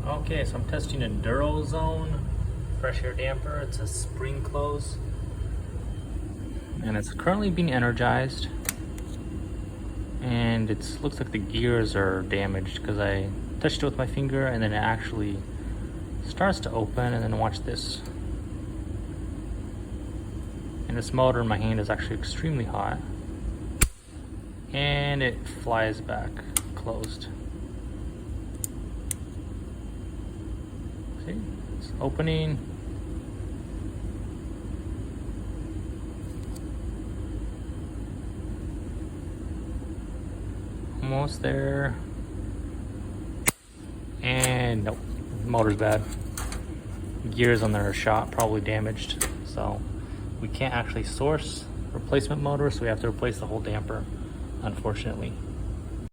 Okay, so I'm testing a DuraZone fresh air damper. It's a spring close. And it's currently being energized. And it looks like the gears are damaged because I touched it with my finger and then it actually starts to open, and then watch this. And this motor in my hand is actually extremely hot. And it flies back closed. See, it's opening. Almost there. And nope, the motor's bad. Gears on there are shot, probably damaged. So we can't actually source replacement motor, so we have to replace the whole damper, unfortunately.